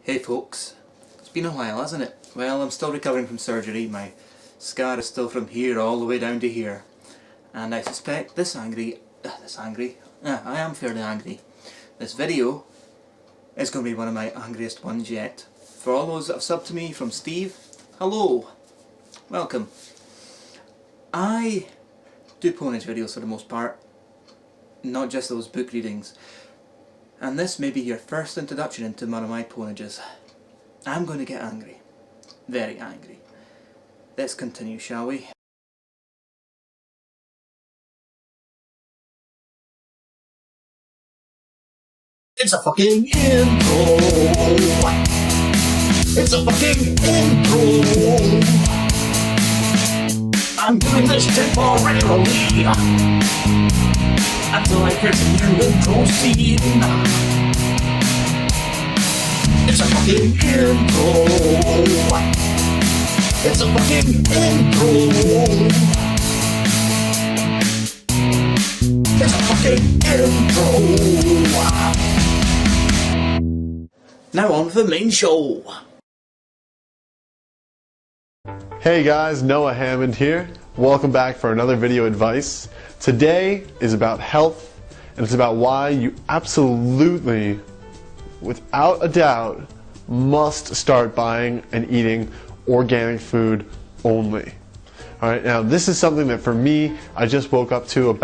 Hey folks, it's been a while, hasn't it? Well, I'm still recovering from surgery. My scar is still from here all the way down to here. And I suspect I am fairly angry. This video is going to be one of my angriest ones yet. For all those that have subbed to me from Steve, hello, welcome. I do ponage videos for the most part, not just those book readings. And this may be your first introduction into one of my ponages. I'm going to get angry. Very angry. Let's continue, shall we? It's a fucking intro. It's a fucking intro. I'm doing this temporarily until I press the new intro scene. It's a fucking intro. It's a fucking intro. It's a fucking intro. Now on for the main show. Hey guys, Noah Hammond here. Welcome back for another video advice. Today is about health, and it's about why you absolutely, without a doubt, must start buying and eating organic food only. Alright, now this is something that for me, I just woke up to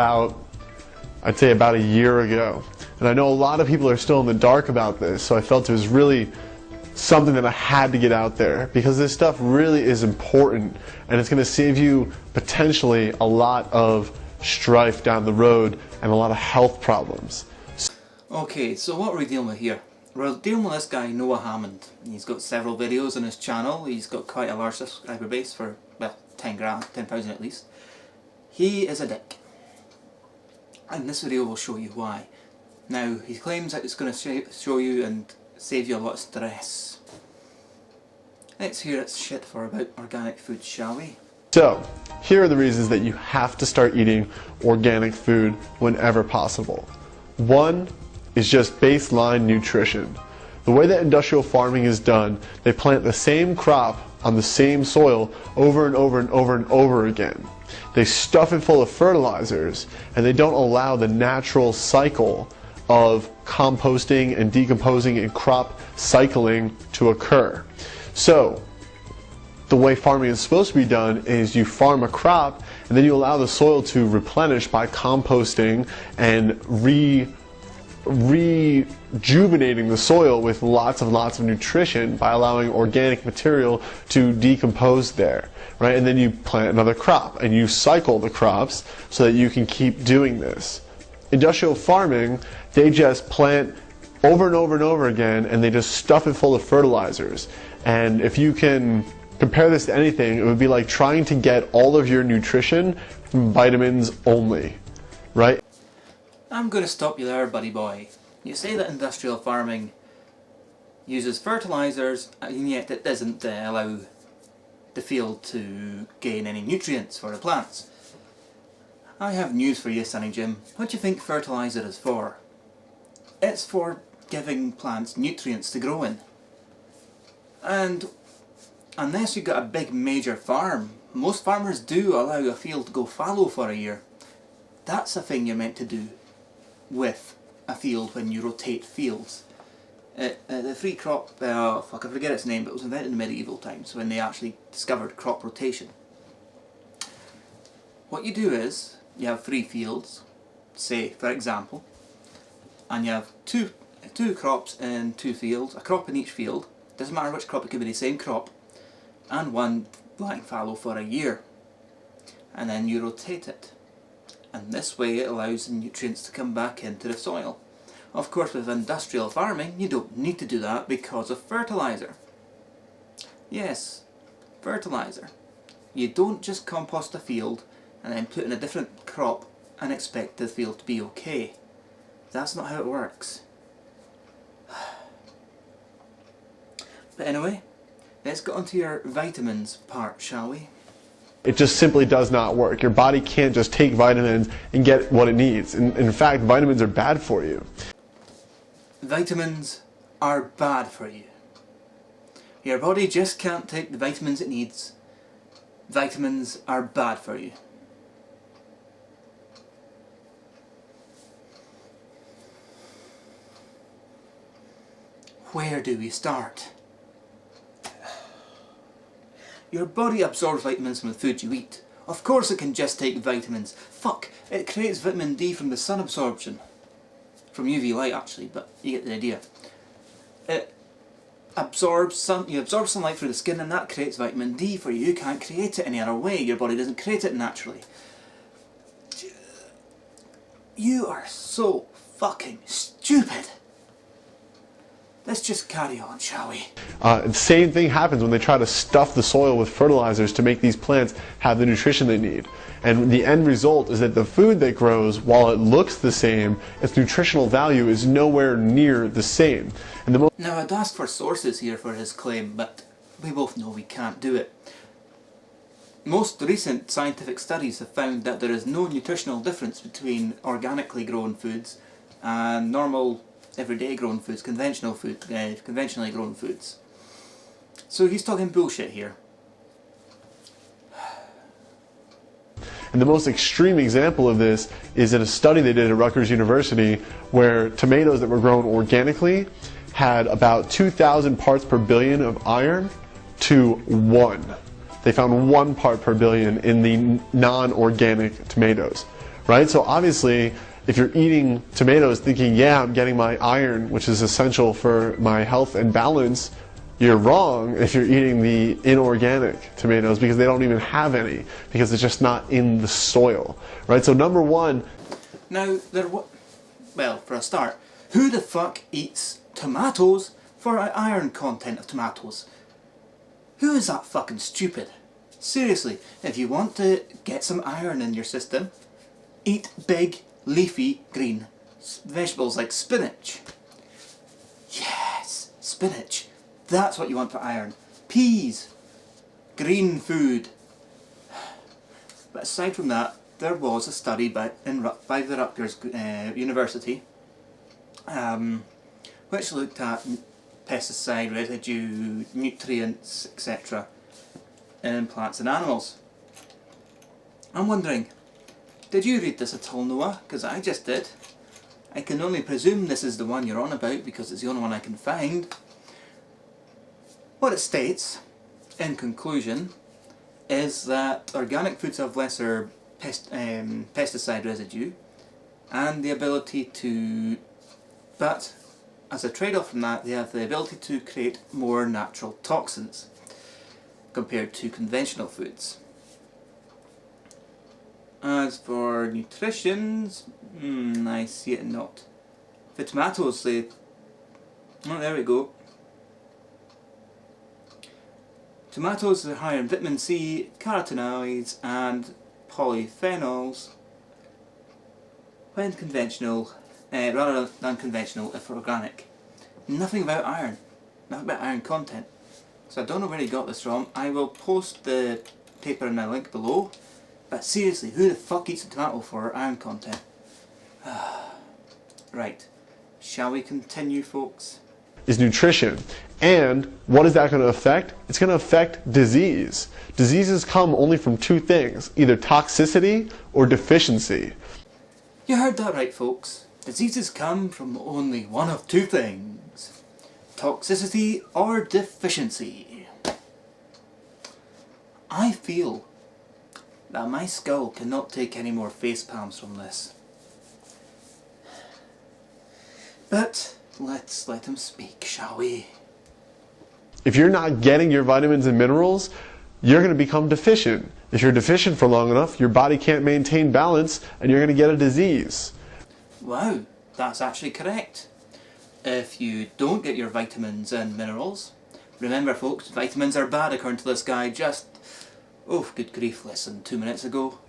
I'd say about a year ago. And I know a lot of people are still in the dark about this, so I felt it was really something that I had to get out there, because this stuff really is important, and it's going to save you potentially a lot of strife down the road and a lot of health problems. Okay, so what are we dealing with here? We're dealing with this guy, Noah Hammond. He's got several videos on his channel. He's got quite a large subscriber base for, well, 10,000 at least. He is a dick. And this video will show you why. Now, he claims that it's going to show you and save you a lot of stress. Let's hear its shit for about organic food, shall we? So, here are the reasons that you have to start eating organic food whenever possible. One is just baseline nutrition. The way that industrial farming is done, they plant the same crop on the same soil over and over and over and over again. They stuff it full of fertilizers, and they don't allow the natural cycle of composting and decomposing and crop cycling to occur. So, the way farming is supposed to be done is you farm a crop, and then you allow the soil to replenish by composting and rejuvenating the soil with lots of nutrition by allowing organic material to decompose there, right? And then you plant another crop and you cycle the crops so that you can keep doing this. Industrial farming, they just plant over and over and over again, and they just stuff it full of fertilizers. And if you can compare this to anything, it would be like trying to get all of your nutrition from vitamins only, right? I'm going to stop you there, buddy boy. You say that industrial farming uses fertilizers, and yet it doesn't allow the field to gain any nutrients for the plants. I have news for you, Sonny Jim. What do you think fertilizer is for? It's for giving plants nutrients to grow in. And unless you've got a big major farm, most farmers do allow a field to go fallow for a year. That's a thing you're meant to do with a field when you rotate fields. The free crop, I forget its name, but it was invented in medieval times when they actually discovered crop rotation. What you do is, you have 3 fields, say for example, and you have two crops in 2 fields, a crop in each field, doesn't matter which crop, it could be the same crop, and one lying fallow for a year. And then you rotate it. And this way it allows the nutrients to come back into the soil. Of course, with industrial farming, you don't need to do that because of fertilizer. Yes, fertilizer. You don't just compost a field and then put in a different crop and expect the field to be okay. That's not how it works. But anyway, let's get on to your vitamins part, shall we? It just simply does not work. Your body can't just take vitamins and get what it needs. In fact, vitamins are bad for you. Vitamins are bad for you. Your body just can't take the vitamins it needs. Vitamins are bad for you. Where do we start? Your body absorbs vitamins from the food you eat. Of course it can just take vitamins. Fuck, it creates vitamin D from the sun absorption. From UV light actually, but you get the idea. It absorbs you absorb sunlight through the skin and that creates vitamin D for you. You can't create it any other way. Your body doesn't create it naturally. You are so fucking stupid. Let's just carry on, shall we? The same thing happens when they try to stuff the soil with fertilizers to make these plants have the nutrition they need. And the end result is that the food that grows, while it looks the same, its nutritional value is nowhere near the same. And now I'd ask for sources here for his claim, but we both know we can't do it. Most recent scientific studies have found that there is no nutritional difference between organically grown foods and normal everyday grown foods, conventionally grown foods. So he's talking bullshit here. And the most extreme example of this is in a study they did at Rutgers University where tomatoes that were grown organically had about 2,000 parts per billion of iron to 1. They found 1 part per billion in the non-organic tomatoes, right? So obviously, if you're eating tomatoes thinking, yeah, I'm getting my iron, which is essential for my health and balance, you're wrong if you're eating the inorganic tomatoes because they don't even have any, because it's just not in the soil, right? So number one... Now, well, for a start, who the fuck eats tomatoes for an iron content of tomatoes? Who is that fucking stupid? Seriously, if you want to get some iron in your system, eat big, leafy green vegetables like spinach. Yes, spinach. That's what you want for iron. Peas. Green food. But aside from that, there was a study by the Rutgers University which looked at pesticide residue, nutrients, etc. in plants and animals. I'm wondering, did you read this at all, Noah? Because I just did. I can only presume this is the one you're on about because it's the only one I can find. What it states, in conclusion, is that organic foods have lesser pesticide residue and the ability to, but as a trade-off from that, they have the ability to create more natural toxins compared to conventional foods. As for nutritions, I see it not. The tomatoes, oh, there we go. Tomatoes are higher in vitamin C, carotenoids and polyphenols when conventional, rather than conventional if organic. Nothing about iron. Nothing about iron content. So I don't know where he got this from. I will post the paper in a link below. But seriously, who the fuck eats a tomato for iron content? Right. Shall we continue, folks? Is nutrition. And what is that going to affect? It's going to affect disease. Diseases come only from two things, either toxicity or deficiency. You heard that right, folks. Diseases come from only one of two things. Toxicity or deficiency. I feel that my skull cannot take any more face palms from this. But let's let him speak, shall we? If you're not getting your vitamins and minerals, you're going to become deficient. If you're deficient for long enough, your body can't maintain balance and you're going to get a disease. Wow, that's actually correct. If you don't get your vitamins and minerals, remember folks, vitamins are bad according to this guy just, oh good grief, less than 2 minutes ago.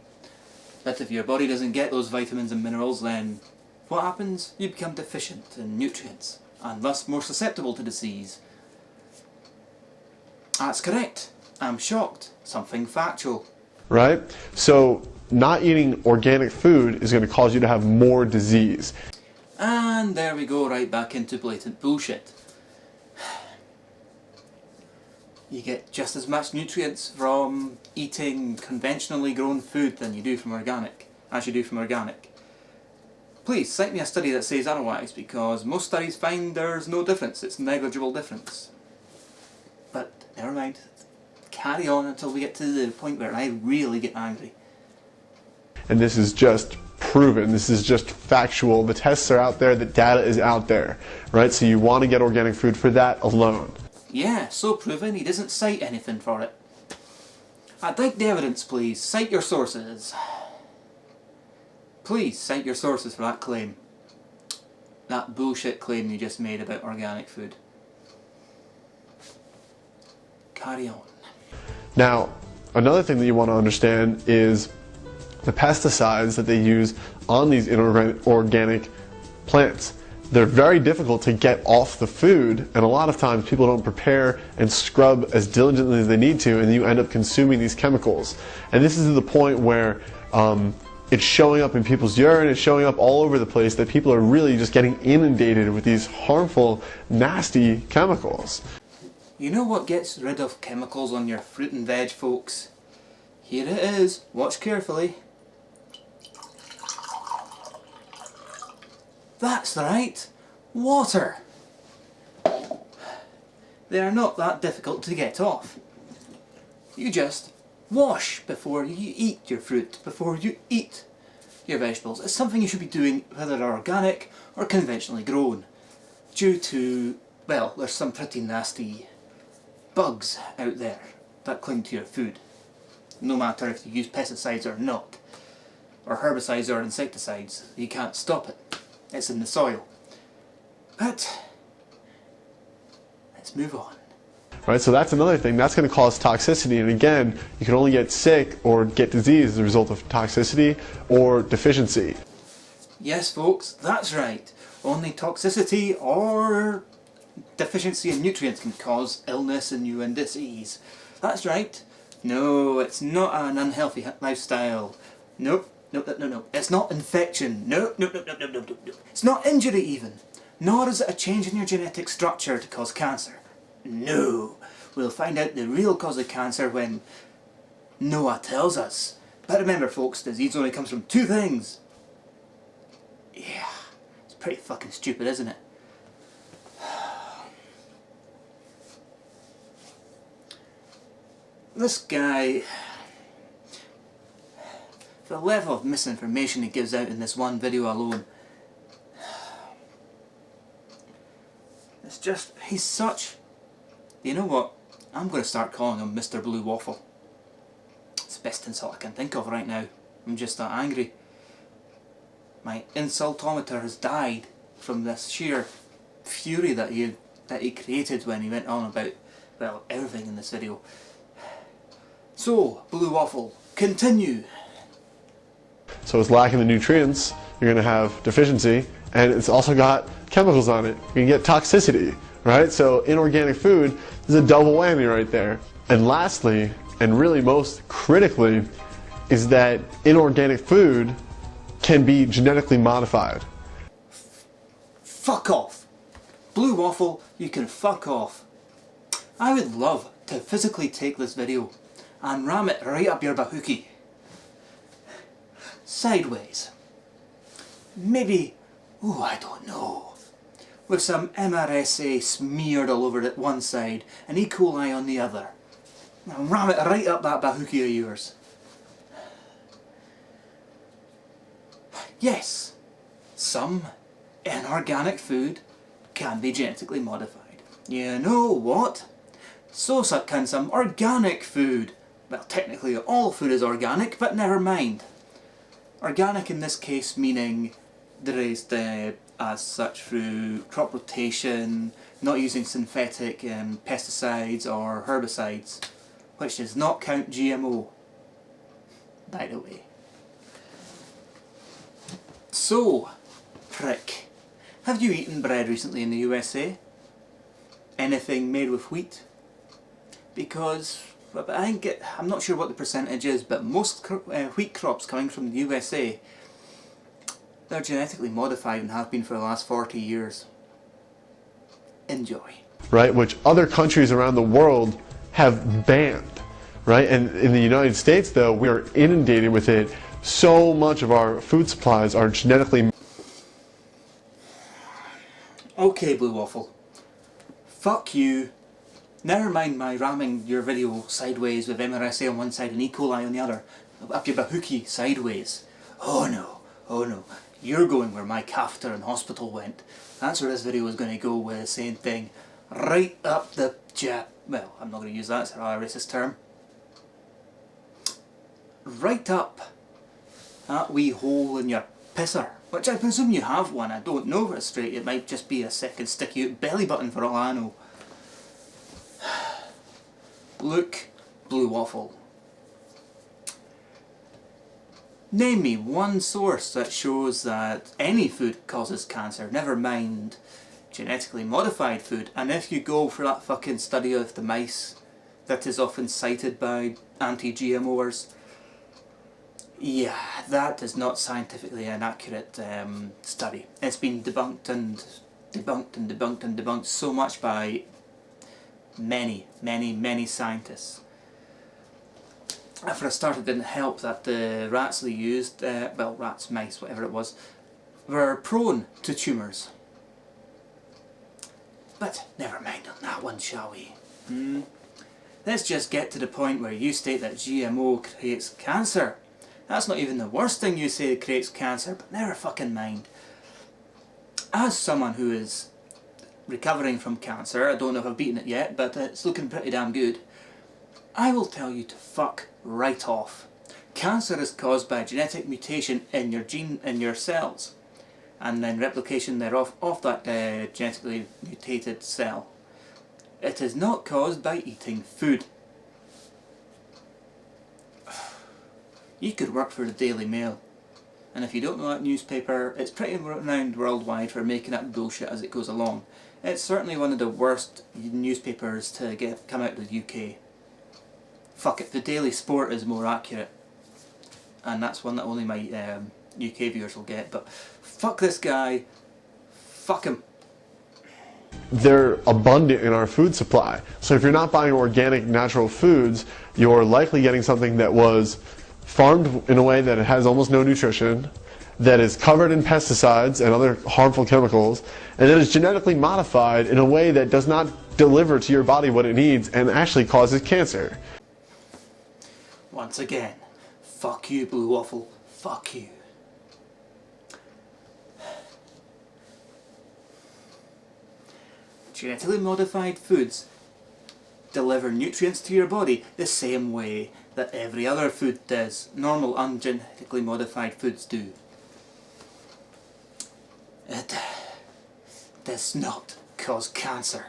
But if your body doesn't get those vitamins and minerals, then what happens? You become deficient in nutrients and thus more susceptible to disease. That's correct. I'm shocked. Something factual. Right? So not eating organic food is going to cause you to have more disease. And there we go, right back into blatant bullshit. You get just as much nutrients from eating conventionally grown food than you do from organic, as you do from organic. Please cite me a study that says otherwise, because most studies find there's no difference, it's negligible difference. But never mind, carry on until we get to the point where I really get angry. And this is just proven, this is just factual, the tests are out there, the data is out there, right? So you want to get organic food for that alone. Yeah, so proven, he doesn't cite anything for it. I'd like the evidence, please. Cite your sources. Please cite your sources for that claim. That bullshit claim you just made about organic food. Carry on. Now, another thing that you want to understand is the pesticides that they use on these inorganic plants. They're very difficult to get off the food, and a lot of times people don't prepare and scrub as diligently as they need to, and you end up consuming these chemicals. And this is to the point where it's showing up in people's urine, it's showing up all over the place, that people are really just getting inundated with these harmful, nasty chemicals. You know what gets rid of chemicals on your fruit and veg, folks? Here it is. Watch carefully. That's right. Water. They are not that difficult to get off. You just wash before you eat your fruit, before you eat your vegetables. It's something you should be doing whether they're organic or conventionally grown. Due to, well, there's some pretty nasty bugs out there that cling to your food. No matter if you use pesticides or not, or herbicides or insecticides, you can't stop it. It's in the soil. But let's move on. Right, so that's another thing. That's going to cause toxicity, and again, you can only get sick or get disease as a result of toxicity or deficiency. Yes, folks, that's right. Only toxicity or deficiency in nutrients can cause illness and you and disease. That's right. No, it's not an unhealthy lifestyle. Nope. No. It's not infection. No. It's not injury even. Nor is it a change in your genetic structure to cause cancer. No. We'll find out the real cause of cancer when Noah tells us. But remember, folks, disease only comes from two things. Yeah, it's pretty fucking stupid, isn't it? This guy, the level of misinformation he gives out in this one video alone, it's just, he's such, you know what, I'm going to start calling him Mr. Blue Waffle. It's the best insult I can think of right now. I'm just that angry. My insultometer has died from this sheer fury that he created when he went on about, well, everything in this video. So, Blue Waffle, continue. So it's lacking the nutrients, you're going to have deficiency, and it's also got chemicals on it. You can get toxicity, right? So inorganic food is a double whammy right there. And lastly, and really most critically, is that inorganic food can be genetically modified. Fuck off. Blue Waffle, you can fuck off. I would love to physically take this video and ram it right up your bahookie. Sideways. Maybe, I don't know, with some MRSA smeared all over it one side and E. coli on the other. And ram it right up that bahookie of yours. Yes, some inorganic food can be genetically modified. You know what? So can some organic food. Well, technically all food is organic, but never mind. Organic in this case meaning raised as such through crop rotation, not using synthetic pesticides or herbicides, which does not count GMO, by the way. So, prick, have you eaten bread recently in the USA? Anything made with wheat? Because I'm not sure what the percentage is, but most wheat crops coming from the USA, they're genetically modified and have been for the last 40 years. Enjoy. Right, which other countries around the world have banned, right? And in the United States, though, we are inundated with it. So much of our food supplies are genetically... Okay, Blue Waffle. Fuck you. Never mind my ramming your video sideways with MRSA on one side and E. coli on the other. Up your bahookie sideways. Oh no, oh no. You're going where my catheter in hospital went. That's where this video is going to go, with the same thing. Right up the jab. Well, I'm not going to use that, it's a racist term. Right up that wee hole in your pisser. Which I presume you have one. I don't know if it's straight. It might just be a second sticky out belly button for all I know. Look, Blue Waffle. Name me one source that shows that any food causes cancer, never mind genetically modified food. And if you go for that fucking study of the mice that is often cited by anti-GMOers, yeah, that is not scientifically an accurate study. It's been debunked and debunked and debunked and debunked so much by many scientists. For a start, it didn't help that the rats they used, well, rats, mice, whatever it was, were prone to tumours. But never mind on that one, shall we? Let's just get to the point where you state that GMO creates cancer. That's not even the worst thing you say creates cancer, but never fucking mind. As someone who is recovering from cancer, I don't know if I've beaten it yet, but it's looking pretty damn good, I will tell you to fuck right off. Cancer is caused by genetic mutation in your gene, in your cells, and then replication thereof of that genetically mutated cell. It is not caused by eating food. You could work for the Daily Mail, and if you don't know that newspaper, it's pretty renowned worldwide for making up bullshit as it goes along. It's certainly one of the worst newspapers to come out of the UK. Fuck it, the Daily Sport is more accurate, and that's one that only my UK viewers will get, but fuck this guy, fuck him. They're abundant in our food supply. So if you're not buying organic, natural foods, you're likely getting something that was farmed in a way that it has almost no nutrition, that is covered in pesticides and other harmful chemicals, and that is genetically modified in a way that does not deliver to your body what it needs and actually causes cancer. Once again, fuck you, Blue Waffle, fuck you. Genetically modified foods deliver nutrients to your body the same way that every other food does. Normal ungenetically modified foods do. It does not cause cancer.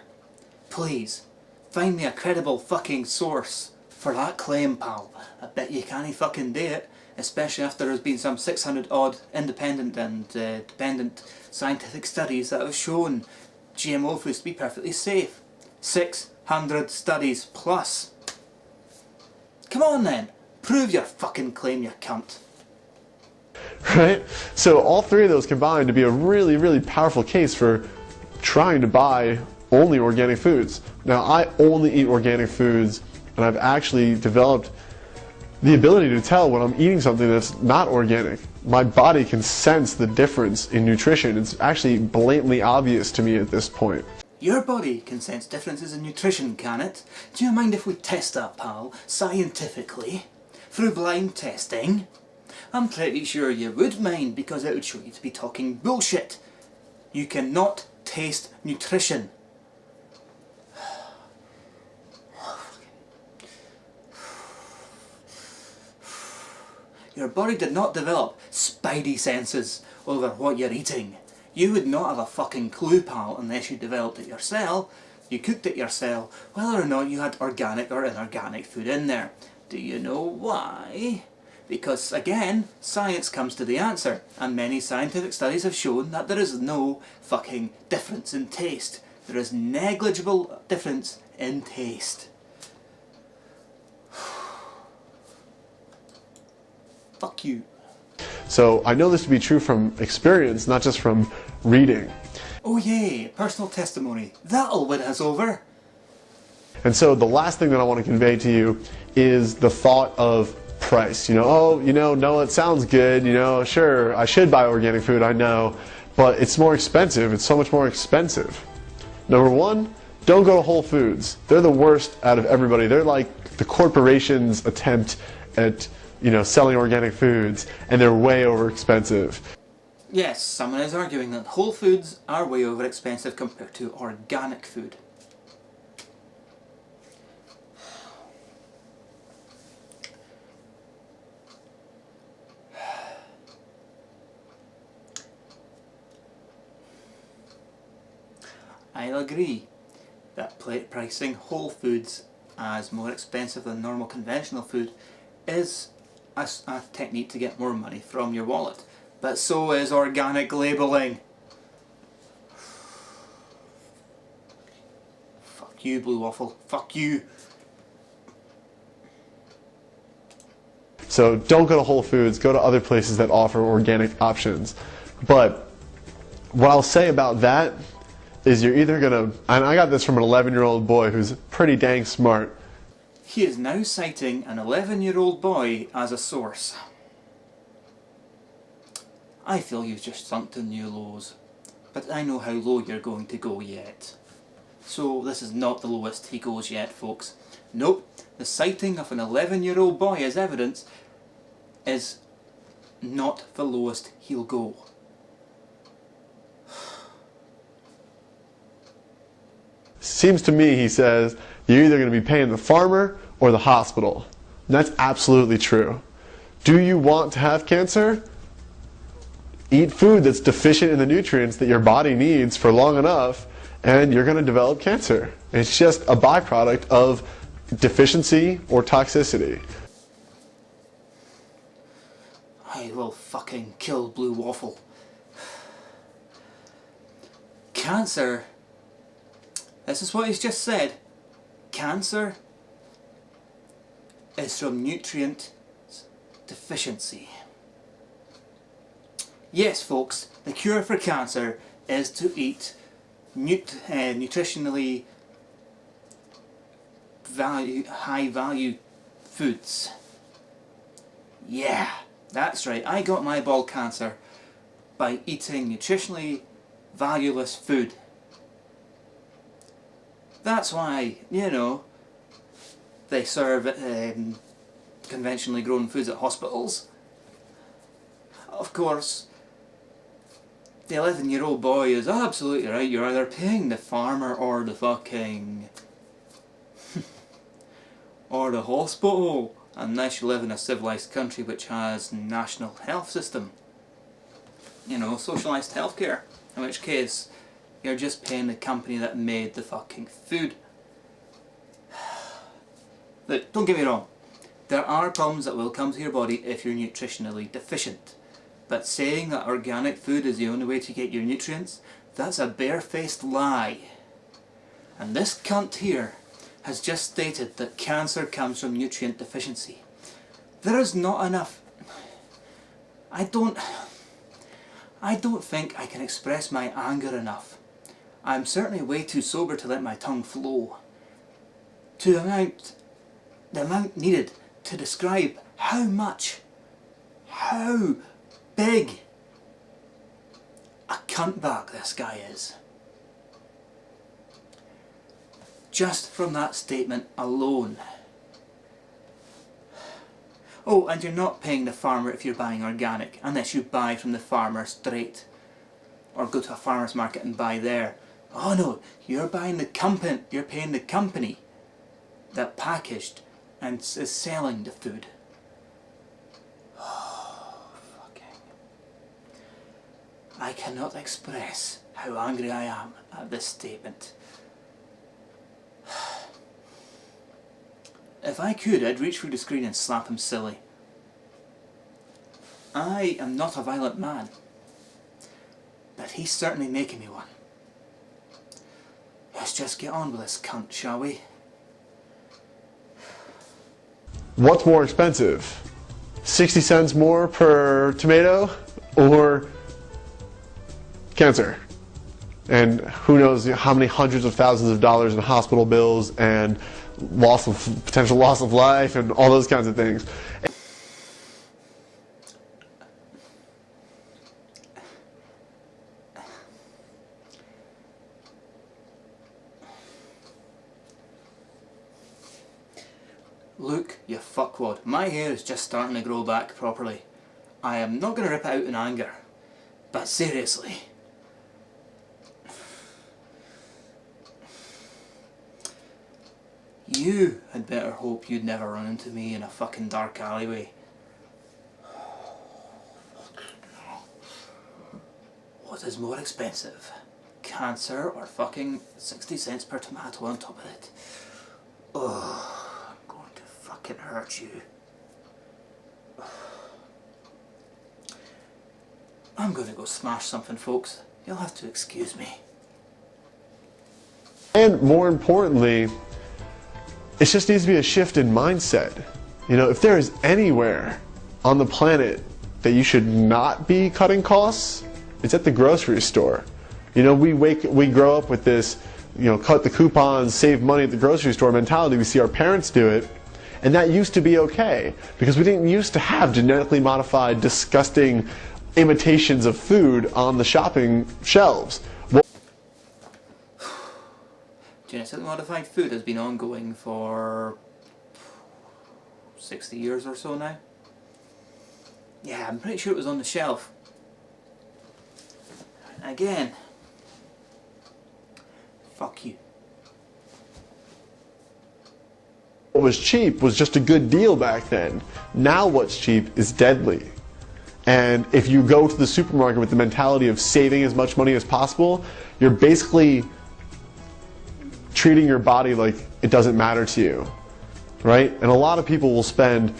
Please, find me a credible fucking source for that claim, pal. I bet you can't fucking do it, especially after there's been some 600 odd independent and dependent scientific studies that have shown GMO foods to be perfectly safe. 600 studies plus. Come on then, prove your fucking claim, you cunt. Right? So all three of those combine to be a really powerful case for trying to buy only organic foods. Now, I only eat organic foods, and I've actually developed the ability to tell when I'm eating something that's not organic. My body can sense the difference in nutrition. It's actually blatantly obvious to me at this point. Your body can sense differences in nutrition, can it? Do you mind if we test that, pal, scientifically? Through blind testing? I'm pretty sure you would mind, because it would show you to be talking bullshit. You cannot taste nutrition. Your body did not develop spidey senses over what you're eating. You would not have a fucking clue, pal, unless you developed it yourself. You cooked it yourself, whether or not you had organic or inorganic food in there. Do you know why? Because, again, science comes to the answer, and many scientific studies have shown that there is no fucking difference in taste. There is negligible difference in taste. Fuck you. So I know this to be true from experience, not just from reading. Oh yay, personal testimony. That'll win us over. And so the last thing that I want to convey to you is the thought of price. No, it sounds good, sure, I should buy organic food, I know, but it's more expensive. It's so much more expensive. Number one, don't go to Whole Foods. They're the worst out of everybody. They're like the corporation's attempt at, selling organic foods, and they're way over expensive. Yes, someone is arguing that Whole Foods are way over expensive compared to organic food. I'll agree that pricing Whole Foods as more expensive than normal conventional food is a technique to get more money from your wallet. But so is organic labelling. Fuck you, Blue Waffle. Fuck you. So don't go to Whole Foods, go to other places that offer organic options. But what I'll say about that is you're either gonna, and I got this from an 11-year-old boy who's pretty dang smart. He is now citing an 11-year-old boy as a source. I feel you've just sunk to new lows, but I know how low you're going to go yet. So this is not the lowest he goes yet, folks. Nope, the citing of an 11-year-old boy as evidence is not the lowest he'll go. Seems to me, he says, you're either going to be paying the farmer or the hospital. And that's absolutely true. Do you want to have cancer? Eat food that's deficient in the nutrients that your body needs for long enough, and you're going to develop cancer. It's just a byproduct of deficiency or toxicity. I will fucking kill Blue Waffle. Cancer. This is what he's just said. Cancer is from nutrient deficiency. Yes, folks, the cure for cancer is to eat nutritionally high value foods. Yeah, that's right. I got my ball cancer by eating nutritionally valueless food. That's why, they serve conventionally grown foods at hospitals. Of course, the 11-year-old boy is absolutely right. You're either paying the farmer or the fucking or the hospital, unless you live in a civilized country which has national health system. Socialised healthcare. In which case, you're just paying the company that made the fucking food. Look, don't get me wrong. There are problems that will come to your body if you're nutritionally deficient. But saying that organic food is the only way to get your nutrients, that's a barefaced lie. And this cunt here has just stated that cancer comes from nutrient deficiency. There is not enough. I don't think I can express my anger enough. I'm certainly way too sober to let my tongue flow. To the amount needed to describe how big a cuntbag this guy is. Just from that statement alone. Oh, and you're not paying the farmer if you're buying organic, unless you buy from the farmer straight. Or go to a farmer's market and buy there. Oh no, you're buying the company, you're paying the company that packaged and is selling the food. I cannot express how angry I am at this statement. If I could, I'd reach through the screen and slap him silly. I am not a violent man, but he's certainly making me one. Let's just get on with this cunt, shall we? What's more expensive? 60 cents more per tomato or cancer? and who knows how many hundreds of thousands of dollars in hospital bills and potential loss of life and all those kinds of things. Look, you fuckwad, my hair is just starting to grow back properly. I am not going to rip it out in anger, but seriously. You had better hope you'd never run into me in a fucking dark alleyway. What is more expensive? Cancer or fucking 60 cents per tomato on top of it? Oh, I'm going to fucking hurt you. I'm going to go smash something, folks. You'll have to excuse me. And more importantly, it just needs to be a shift in mindset. You know, if there is anywhere on the planet that you should not be cutting costs, it's at the grocery store. You know, we grow up with this, you know, cut the coupons, save money at the grocery store mentality. We see our parents do it, and that used to be okay because we didn't used to have genetically modified, disgusting imitations of food on the shopping shelves. Genetically modified food has been ongoing for 60 years or so now. Yeah, I'm pretty sure it was on the shelf. Again, fuck you. What was cheap was just a good deal back then. Now what's cheap is deadly. And if you go to the supermarket with the mentality of saving as much money as possible, you're basically treating your body like it doesn't matter to you, right? And a lot of people will spend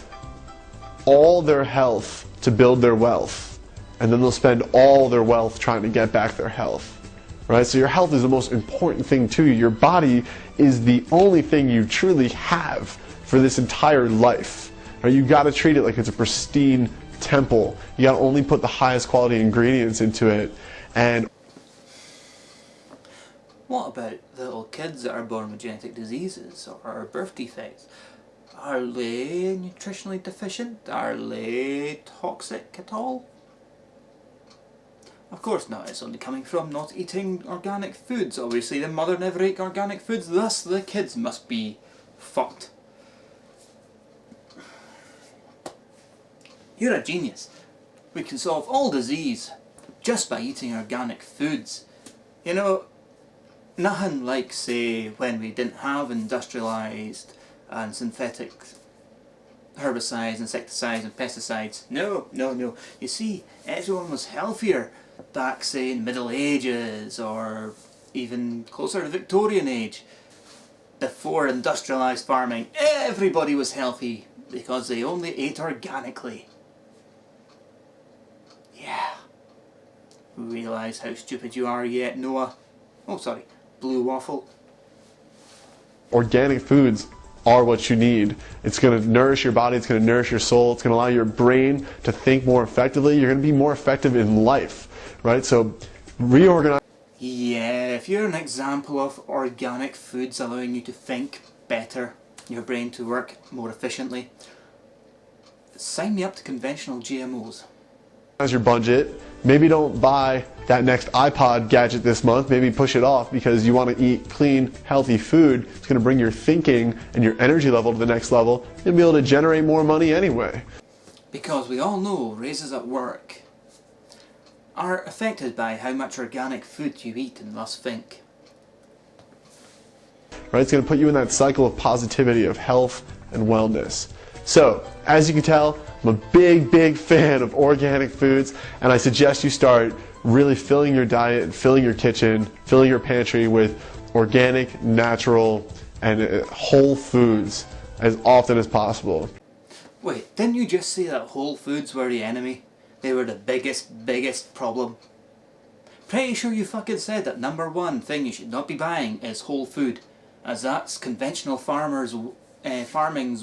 all their health to build their wealth, and then they'll spend all their wealth trying to get back their health, right? So your health is the most important thing to you. Your body is the only thing you truly have for this entire life, right? You got to treat it like it's a pristine temple. You got to only put the highest quality ingredients into it. And what about the little kids that are born with genetic diseases or birth defects? Are they nutritionally deficient? Are they toxic at all? Of course not, it's only coming from not eating organic foods. Obviously the mother never ate organic foods, thus the kids must be fucked. You're a genius. We can solve all disease just by eating organic foods. You know, nothing like, say, when we didn't have industrialised and synthetic herbicides, insecticides and pesticides. No, no, no. You see, everyone was healthier back, say, in the Middle Ages or even closer to the Victorian age. Before industrialised farming, everybody was healthy because they only ate organically. Yeah. Realise how stupid you are yet, Noah? Oh, sorry. Blue waffle. organic foods are what you need. It's going to nourish your body, it's going to nourish your soul, it's going to allow your brain to think more effectively. You're going to be more effective in life, right? So reorganize. Yeah, if you're an example of organic foods allowing you to think better, your brain to work more efficiently, sign me up to conventional GMOs. Your budget. Maybe don't buy that next iPod gadget this month. Maybe push it off because you want to eat clean, healthy food. It's going to bring your thinking and your energy level to the next level and be able to generate more money anyway. Because we all know raises at work are affected by how much organic food you eat and thus think. Right? It's going to put you in that cycle of positivity, of health and wellness. So, as you can tell, I'm a big fan of organic foods, and I suggest you start really filling your diet and filling your kitchen, filling your pantry with organic, natural, and whole foods as often as possible. Wait, didn't you just say that Whole Foods were the enemy? They were the biggest problem. Pretty sure you fucking said that number one thing you should not be buying is whole food, as that's conventional farming's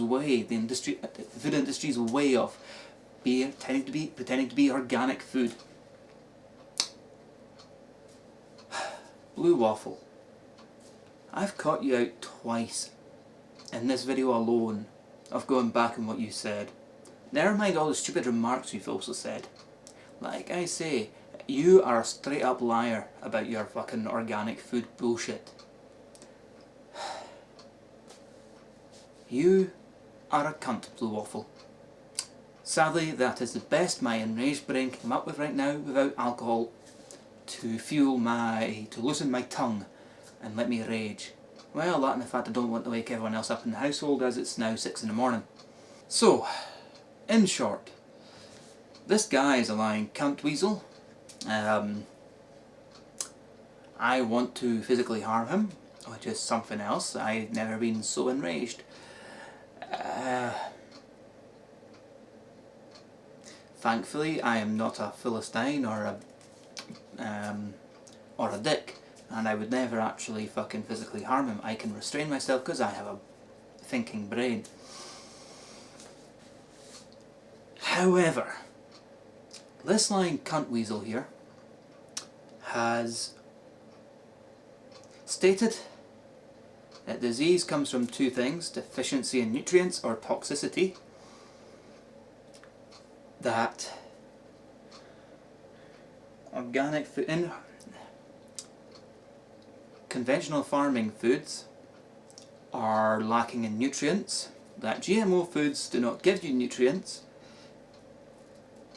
way, the food industry's way of pretending to be organic food. Blue Waffle, I've caught you out twice in this video alone of going back on what you said. Never mind all the stupid remarks you've also said. Like I say, you are a straight up liar about your fucking organic food bullshit. You are a cunt, Blue Waffle. Sadly, that is the best my enraged brain can come up with right now without alcohol to loosen my tongue and let me rage. Well, that and the fact I don't want to wake everyone else up in the household as it's now 6 in the morning. So, in short, this guy is a lying cunt weasel. I want to physically harm him, which is something else. I've never been so enraged. Thankfully, I am not a Philistine or a dick, and I would never actually fucking physically harm him. I can restrain myself because I have a thinking brain. However, this lying cunt weasel here has stated that disease comes from two things: deficiency in nutrients or toxicity. That organic food, in conventional farming foods, are lacking in nutrients, that GMO foods do not give you nutrients,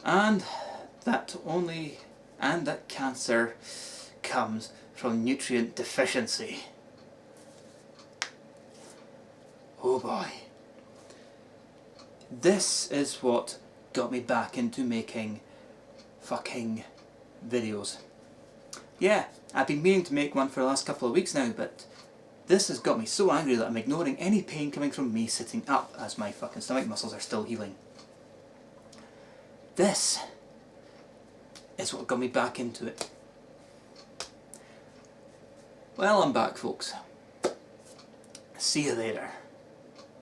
and that cancer comes from nutrient deficiency. Oh boy. This is what got me back into making fucking videos. Yeah, I've been meaning to make one for the last couple of weeks now, but this has got me so angry that I'm ignoring any pain coming from me sitting up as my fucking stomach muscles are still healing. This is what got me back into it. Well, I'm back, folks. See you later.